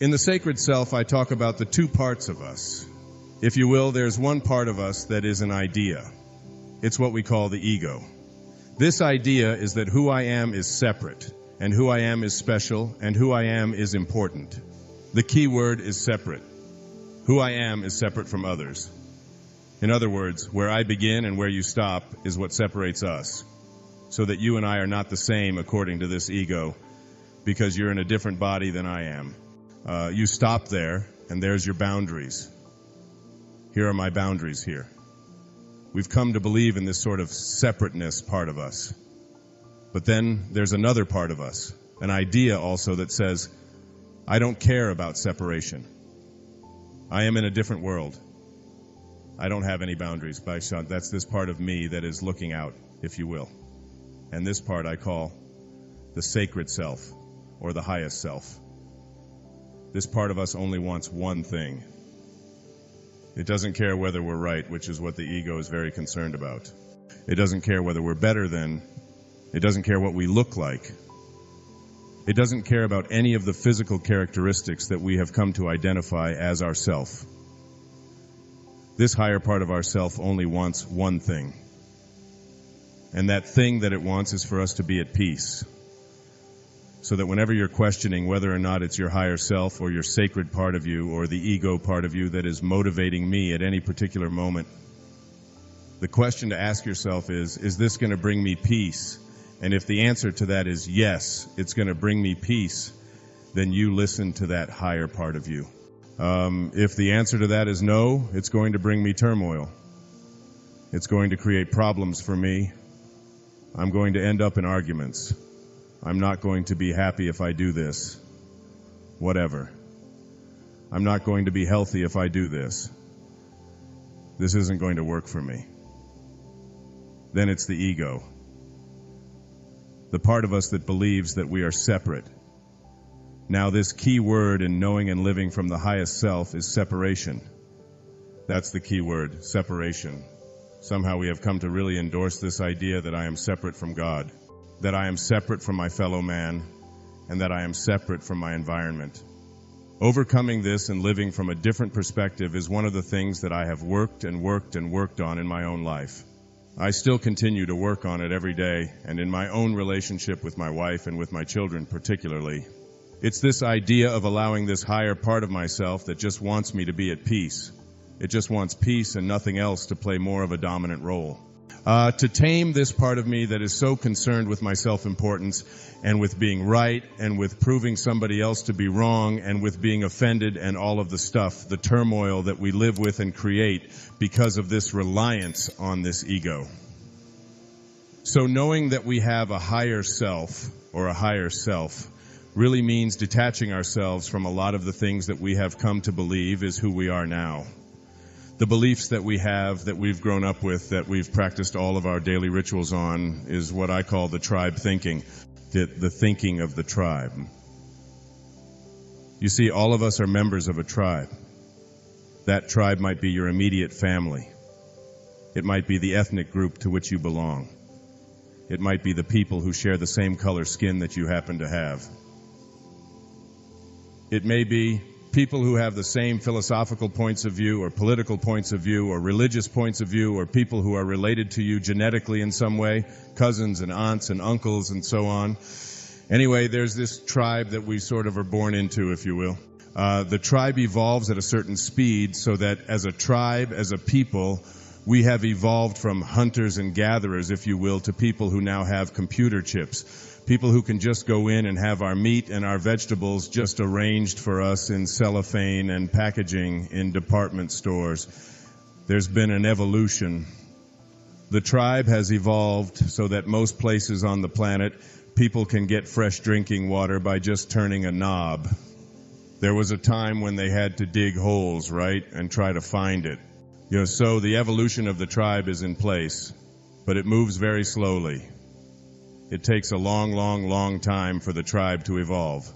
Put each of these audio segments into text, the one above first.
In the sacred self, I talk about the two parts of us. If you will, there's one part of us that is an idea. It's what we call the ego. This idea is that who I am is separate, and who I am is special, and who I am is important. The key word is separate. Who I am is separate from others. In other words, where I begin and where you stop is what separates us, so that you and I are not the same according to this ego, because you're in a different body than I am. You stop there, and there's your boundaries. Here are my boundaries here. We've come to believe in this sort of separateness part of us. But then there's another part of us, an idea also that says, I don't care about separation. I am in a different world. I don't have any boundaries. That's this part of me that is looking out, if you will. And this part I call the sacred self, or the highest self. This part of us only wants one thing. It doesn't care whether we're right, which is what the ego is very concerned about. It doesn't care whether we're better than. It doesn't care what we look like. It doesn't care about any of the physical characteristics that we have come to identify as ourself. This higher part of ourself only wants one thing. And that thing that it wants is for us to be at peace. So that whenever you're questioning whether or not it's your higher self or your sacred part of you or the ego part of you that is motivating me at any particular moment, the question to ask yourself is this going to bring me peace? And if the answer to that is yes, it's going to bring me peace, then you listen to that higher part of you. If the answer to that is no, it's going to bring me turmoil. It's going to create problems for me. I'm going to end up in arguments. I'm not going to be happy if I do this. Whatever. I'm not going to be healthy if I do this. This isn't going to work for me. Then it's the ego. The part of us that believes that we are separate. Now, this key word in knowing and living from the highest self is separation. That's the key word, separation. Somehow we have come to really endorse this idea that I am separate from God, that I am separate from my fellow man, and that I am separate from my environment. Overcoming this and living from a different perspective is one of the things that I have worked and worked and worked on in my own life. I still continue to work on it every day, and in my own relationship with my wife and with my children particularly. It's this idea of allowing this higher part of myself that just wants me to be at peace. It just wants peace and nothing else to play more of a dominant role. To tame this part of me that is so concerned with my self-importance and with being right and with proving somebody else to be wrong and with being offended and all of the stuff, the turmoil that we live with and create because of this reliance on this ego. So knowing that we have a higher self or a higher self really means detaching ourselves from a lot of the things that we have come to believe is who we are now. The beliefs that we have, that we've grown up with, that we've practiced all of our daily rituals on, is what I call the tribe thinking, the thinking of the tribe. You see, all of us are members of a tribe. That tribe might be your immediate family. It might be the ethnic group to which you belong. It might be the people who share the same color skin that you happen to have. It may be people who have the same philosophical points of view or political points of view or religious points of view or people who are related to you genetically in some way, cousins and aunts and uncles and so on. Anyway, there's this tribe that we sort of are born into, if you will. The tribe evolves at a certain speed so that as a tribe, as a people, we have evolved from hunters and gatherers, if you will, to people who now have computer chips. People who can just go in and have our meat and our vegetables just arranged for us in cellophane and packaging in department stores. There's been an evolution. The tribe has evolved so that most places on the planet, people can get fresh drinking water by just turning a knob. There was a time when they had to dig holes, right, and try to find it. So the evolution of the tribe is in place, but it moves very slowly. It takes a long, long, long time for the tribe to evolve.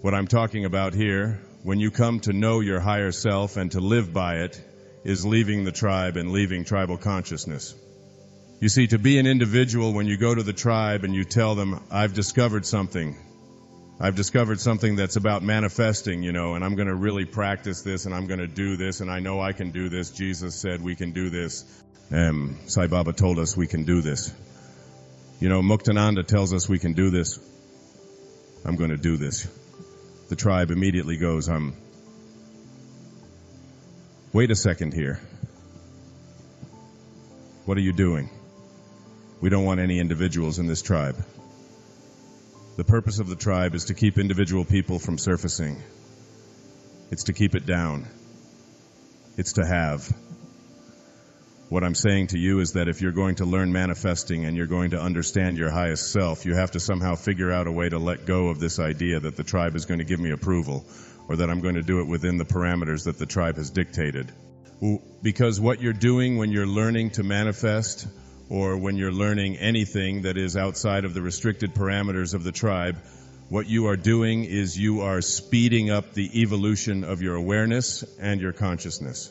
What I'm talking about here, when you come to know your higher self and to live by it, is leaving the tribe and leaving tribal consciousness. You see, to be an individual, when you go to the tribe and you tell them, I've discovered something, I've discovered something that's about manifesting, and I'm going to really practice this, and I'm going to do this, and I know I can do this. Jesus said we can do this. Sai Baba told us we can do this. Muktananda tells us we can do this. I'm going to do this. The tribe immediately goes, wait a second here. What are you doing? We don't want any individuals in this tribe. The purpose of the tribe is to keep individual people from surfacing. It's to keep it down. It's to have. What I'm saying to you is that if you're going to learn manifesting and you're going to understand your highest self, you have to somehow figure out a way to let go of this idea that the tribe is going to give me approval or that I'm going to do it within the parameters that the tribe has dictated. Because what you're doing when you're learning to manifest or when you're learning anything that is outside of the restricted parameters of the tribe, what you are doing is you are speeding up the evolution of your awareness and your consciousness.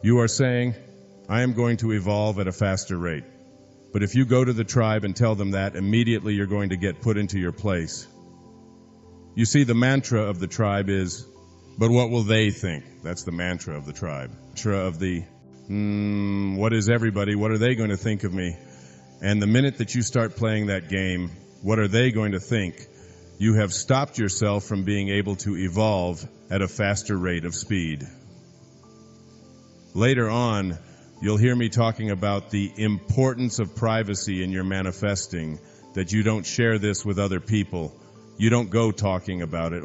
You are saying, I am going to evolve at a faster rate. But if you go to the tribe and tell them that, immediately you're going to get put into your place. You see, the mantra of the tribe is, but what will they think? That's the mantra of the tribe. Mantra of the, what is everybody? What are they going to think of me? And the minute that you start playing that game, what are they going to think? You have stopped yourself from being able to evolve at a faster rate of speed. Later on, you'll hear me talking about the importance of privacy in your manifesting, that you don't share this with other people. You don't go talking about it.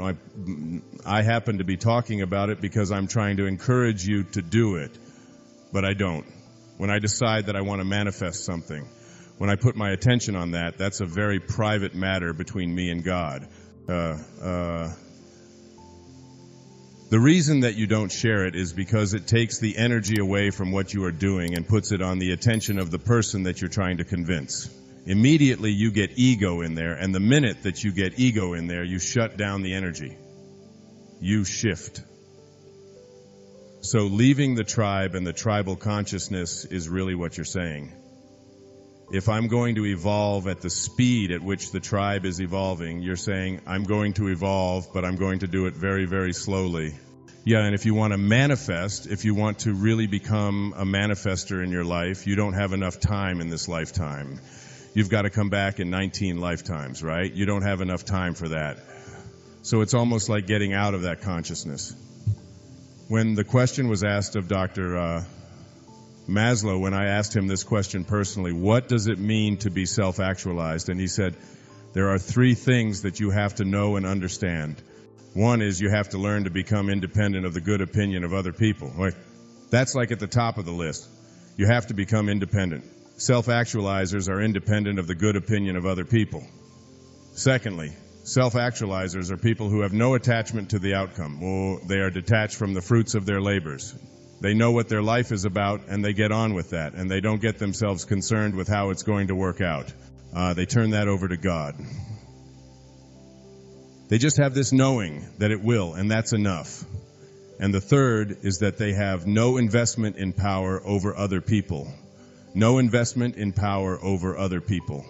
I happen to be talking about it because I'm trying to encourage you to do it, but I don't. When I decide that I want to manifest something, when I put my attention on that, that's a very private matter between me and God. The reason that you don't share it is because it takes the energy away from what you are doing and puts it on the attention of the person that you're trying to convince. Immediately you get ego in there, and the minute that you get ego in there, you shut down the energy. You shift. So leaving the tribe and the tribal consciousness is really what you're saying. If I'm going to evolve at the speed at which the tribe is evolving, you're saying, I'm going to evolve, but I'm going to do it very, very slowly. Yeah, and if you want to manifest, if you want to really become a manifester in your life, you don't have enough time in this lifetime. You've got to come back in 19 lifetimes, right? You don't have enough time for that. So it's almost like getting out of that consciousness. When the question was asked of Dr. Maslow, when I asked him this question personally, what does it mean to be self-actualized? And he said, there are 3 things that you have to know and understand. One is you have to learn to become independent of the good opinion of other people. That's like at the top of the list. You have to become independent. Self-actualizers are independent of the good opinion of other people. Secondly, self-actualizers are people who have no attachment to the outcome, or they are detached from the fruits of their labors. They know what their life is about, and they get on with that, and they don't get themselves concerned with how it's going to work out. They turn that over to God. They just have this knowing that it will, and that's enough. And the third is that they have no investment in power over other people. No investment in power over other people.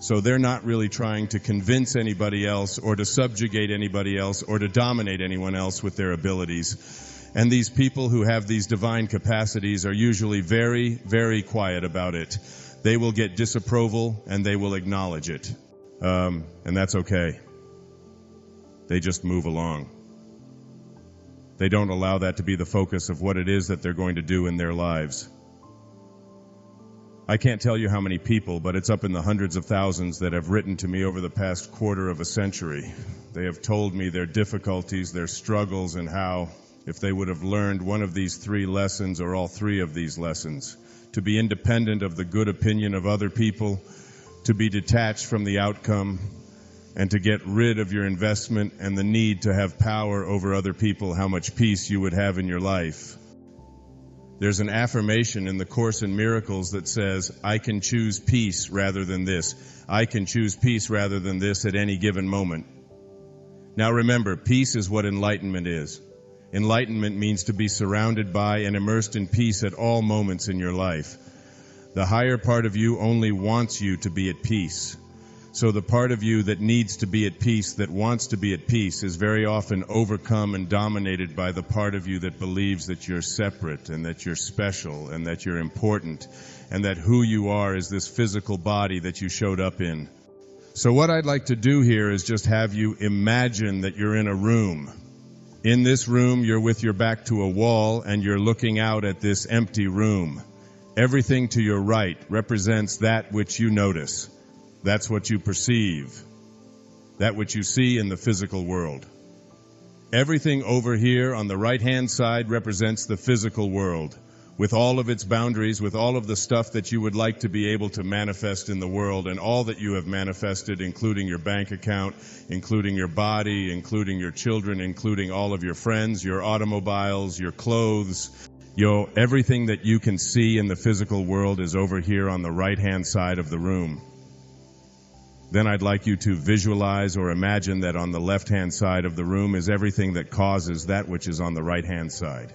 So they're not really trying to convince anybody else or to subjugate anybody else or to dominate anyone else with their abilities. And these people who have these divine capacities are usually very, very quiet about it. They will get disapproval and they will acknowledge it. And that's okay. They just move along. They don't allow that to be the focus of what it is that they're going to do in their lives. I can't tell you how many people, but it's up in the hundreds of thousands that have written to me over the past quarter of a century. They have told me their difficulties, their struggles, and how, if they would have learned one of these 3 lessons or all 3 of these lessons, to be independent of the good opinion of other people, to be detached from the outcome, and to get rid of your investment and the need to have power over other people, how much peace you would have in your life. There's an affirmation in the Course in Miracles that says, I can choose peace rather than this. I can choose peace rather than this at any given moment. Now remember, peace is what enlightenment is. Enlightenment means to be surrounded by and immersed in peace at all moments in your life. The higher part of you only wants you to be at peace. So the part of you that needs to be at peace, that wants to be at peace, is very often overcome and dominated by the part of you that believes that you're separate and that you're special and that you're important and that who you are is this physical body that you showed up in. So what I'd like to do here is just have you imagine that you're in a room. In this room, you're with your back to a wall and you're looking out at this empty room. Everything to your right represents that which you notice. That's what you perceive, that which you see in the physical world. Everything over here on the right-hand side represents the physical world, with all of its boundaries, with all of the stuff that you would like to be able to manifest in the world, and all that you have manifested, including your bank account, including your body, including your children, including all of your friends, your automobiles, your clothes. Everything that you can see in the physical world is over here on the right-hand side of the room. Then I'd like you to visualize or imagine that on the left-hand side of the room is everything that causes that which is on the right-hand side.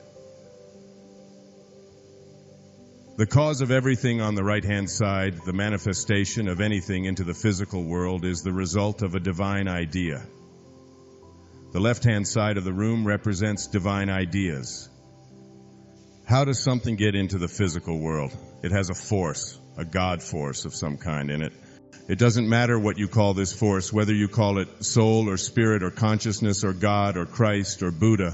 The cause of everything on the right-hand side, the manifestation of anything into the physical world, is the result of a divine idea. The left-hand side of the room represents divine ideas. How does something get into the physical world? It has a force, a God force of some kind in it. It doesn't matter what you call this force, whether you call it soul or spirit or consciousness or God or Christ or Buddha.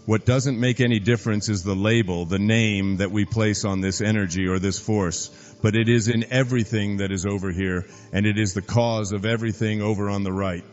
What doesn't make any difference is the label, the name that we place on this energy or this force. But it is in everything that is over here, and it is the cause of everything over on the right.